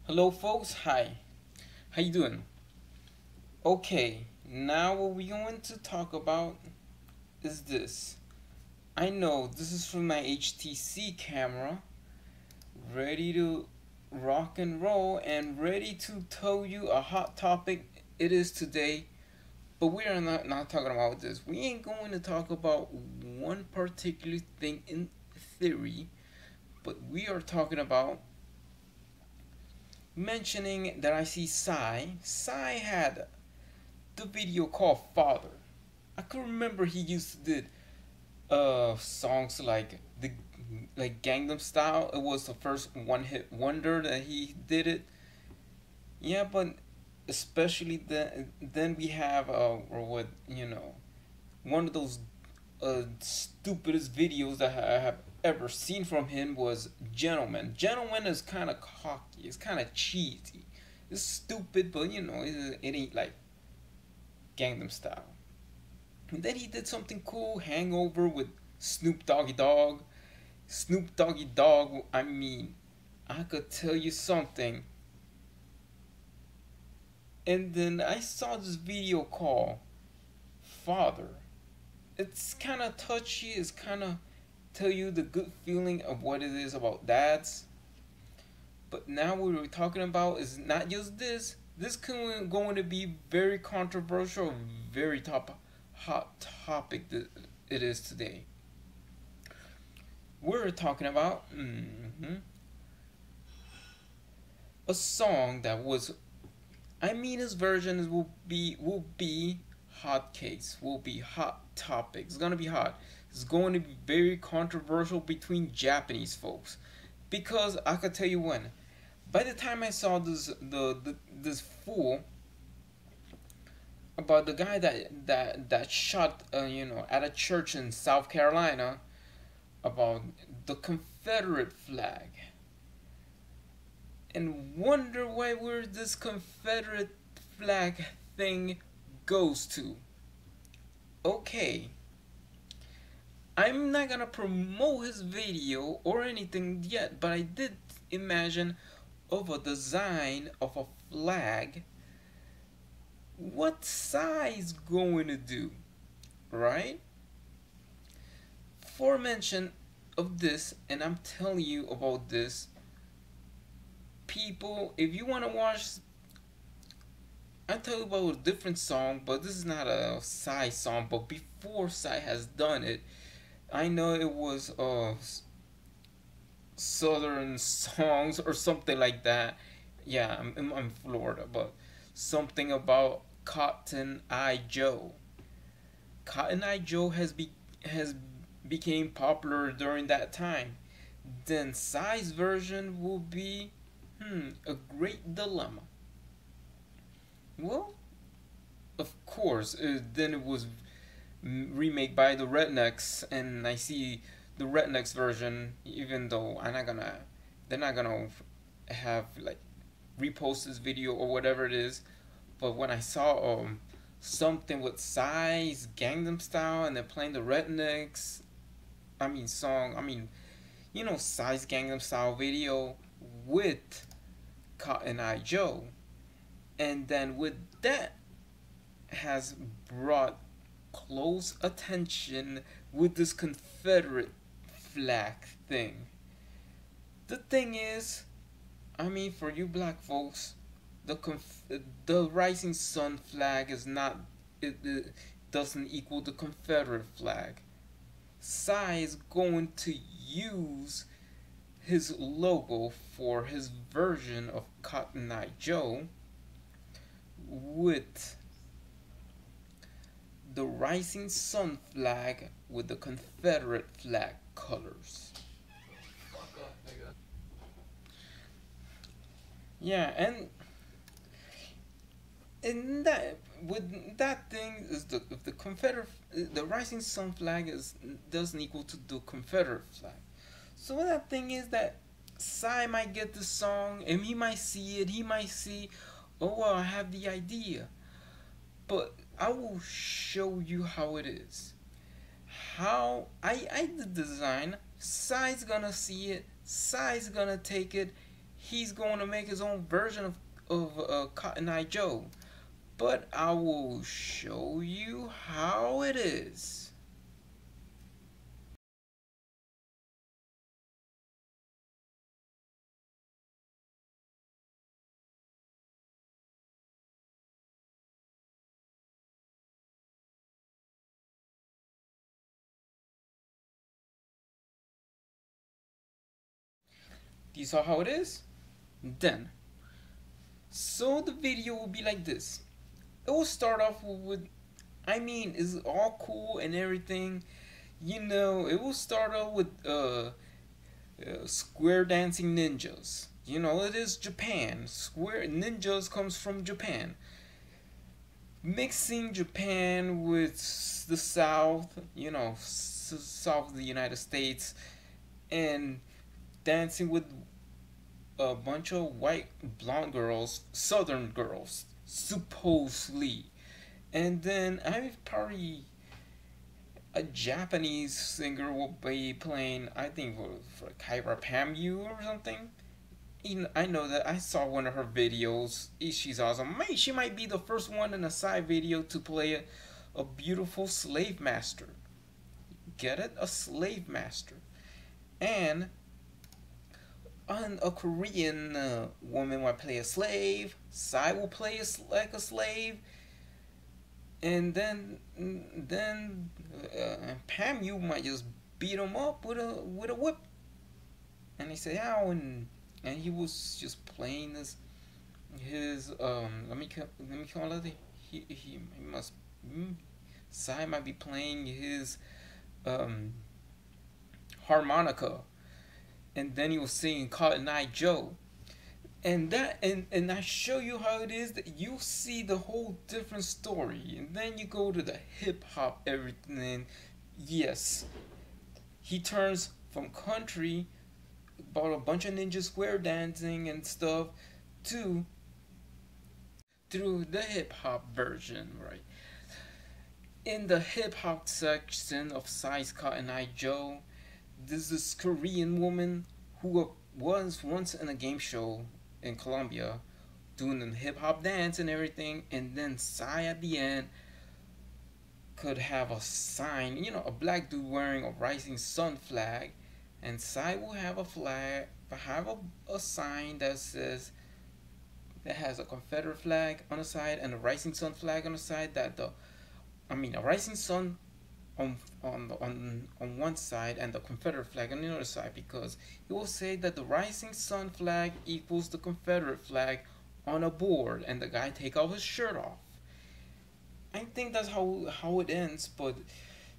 Hello folks, hi. How you doing? Okay, now what we're going to talk about is this. I know this is from my HTC camera, ready to rock and roll and ready to tell you a hot topic it is today. But we are not talking about this. We ain't going to talk about one particular thing in theory, but we are talking about mentioning that I see Psy had the video called Father. I can remember he used to did songs like Gangnam Style. It was the first one hit wonder that he did it. Yeah, but especially then we have or what one of those stupidest videos that I have ever seen from him was Gentleman. Gentleman is kind of cocky. It's kind of cheesy. It's stupid, but it ain't like Gangnam Style. And then he did something cool, Hangover with Snoop Doggy Dogg. Snoop Doggy Dogg, I mean, I could tell you something. And then I saw this video called Father. It's kind of touchy, it's kind of tell you the good feeling of what it is about dads. But now what we're talking about is not just this. This can going to be very controversial, very hot topic that it is today. We're talking about a song that was, I mean, his version will be hot case, will be hot topic. It's gonna be hot. It's going to be very controversial between Japanese folks, because I could tell you when. By the time I saw this fool about the guy that shot at a church in South Carolina about the Confederate flag, and wonder where this Confederate flag thing goes to. Okay, I'm not gonna promote his video or anything yet, but I did imagine of a design of a flag. What size going to do, right? For mention of this, and I'm telling you about this, people, if you want to watch, I'll tell you about a different song, but this is not a Psy song, but before Psy has done it, I know it was Southern songs or something like that. Yeah, I'm Florida, but something about Cotton Eye Joe. Cotton Eye Joe has became popular during that time. Then Psy's version will be a great dilemma. Well, of course, then it was remade by the Rednecks, and I see the Rednecks version. Even though they're not gonna have like repost this video or whatever it is. But when I saw something with Psy's Gangnam Style and they're playing the Rednecks, I mean song, I mean Psy's Gangnam Style video with Cotton Eye Joe, and then with that has brought close attention with this Confederate flag thing. The thing is, I mean, for you black folks, the rising sun flag is not, it doesn't equal the Confederate flag. Psy is going to use his logo for his version of Cotton Eye Joe with the rising sun flag with the Confederate flag colors. Yeah, and in that with that thing is the if the Confederate the rising sun flag is doesn't equal to the Confederate flag. So that thing is that Psy might get the song and he might see it. He might see, oh well, I have the idea, but I will show you how it is. How I did the design. Psy's gonna see it. Psy's gonna take it. he's going to make his own version of Cotton Eye Joe. But I will show you how it is. Do you saw how it is? Then, so the video will be like this. It will start off with, I mean, it's all cool and everything. You know, it will start off with square dancing ninjas. You know, it is Japan. Square ninjas comes from Japan. Mixing Japan with the South, you know, South of the United States, and dancing with a bunch of white blonde girls, Southern girls, supposedly. And then I probably a Japanese singer will be playing, I think, for Kyra Pamu or something. I know that I saw one of her videos. She's awesome. She might be the first one in a side video to play a beautiful slave master. Get it? A slave master. And on a Korean woman will play a slave. Psy will play like a slave. And then Pam, you might just beat him up with a whip. And he said, "Ow!" And he was just playing his let me call it. He must Psy might be playing his um harmonica, and then he was singing Cotton Eye Joe. And I show you how it is that you see the whole different story, and then you go to the hip hop everything. Yes, he turns from country about a bunch of ninja square dancing and stuff to through the hip hop version, right? In the hip hop section of Size Cotton Eye Joe, there's this Korean woman who was once in a game show in Colombia doing the hip hop dance and everything, and then Psy at the end could have a sign, you know, a black dude wearing a rising sun flag, and Psy will have a flag, have a sign that says that has a Confederate flag on the side and a rising sun flag on the side. A rising sun on one side and the Confederate flag on the other side, because it will say that the rising sun flag equals the Confederate flag on a board, and the guy take off his shirt off. I think that's how it ends, but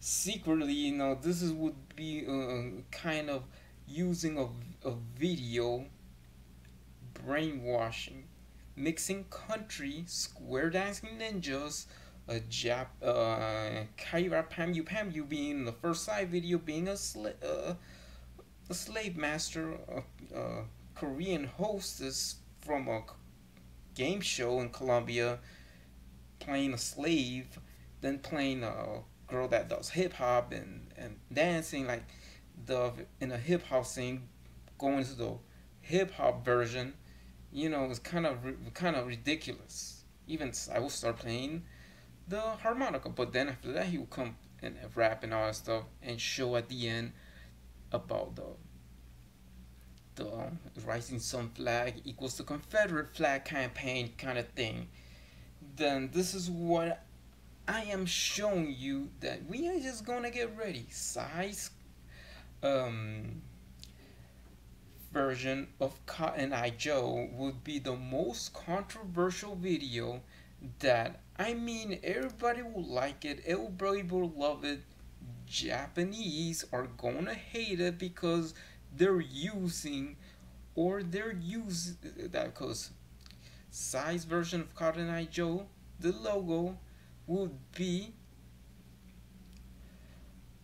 secretly, you know, this would be kind of using a video brainwashing, mixing country square dancing ninjas, Kyra Pamu being the first side video being a slave master, a Korean hostess from a game show in Colombia, playing a slave, then playing a girl that does hip hop and dancing like in a hip hop scene, going to the hip hop version. You know, it's kind of ridiculous. Even I will start playing the harmonica, but then after that he will come and rap and all that stuff and show at the end about the rising sun flag equals the Confederate flag campaign kind of thing. Then this is what I am showing you, that we are just gonna get ready. Size version of Cotton Eye Joe would be the most controversial video that, I mean, everybody will like it, everybody will love it. Japanese are gonna hate it because they're using that, because Size version of Cotton Eye Joe, the logo would be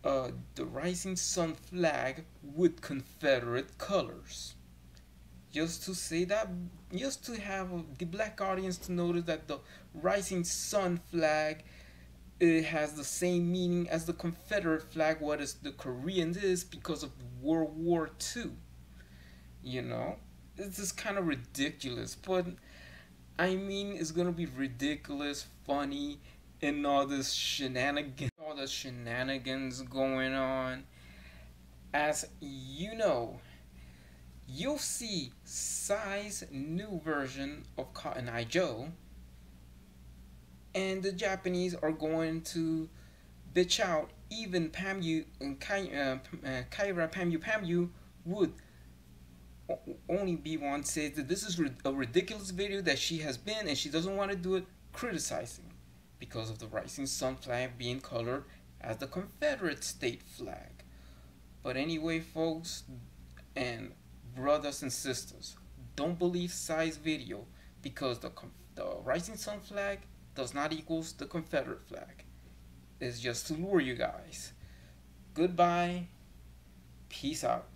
the rising sun flag with Confederate colors. Just to say that, just to have the black audience to notice that the rising sun flag, it has the same meaning as the Confederate flag, what is the Koreans is, because of World War II. You know, it's just kind of ridiculous. But I mean, it's gonna be ridiculous, funny, and all the shenanigans going on. As you know, you'll see Psy's new version of Cotton Eye Joe, and the Japanese are going to bitch out. Even Pamu and Kaira Pamu would only be one says that this is a ridiculous video that she has been and she doesn't want to do it, criticizing because of the rising sun flag being colored as the Confederate state flag. But anyway, folks and brothers and sisters, don't believe Psy's video because the rising sun flag does not equals the Confederate flag. It's just to lure you guys. Goodbye. Peace out.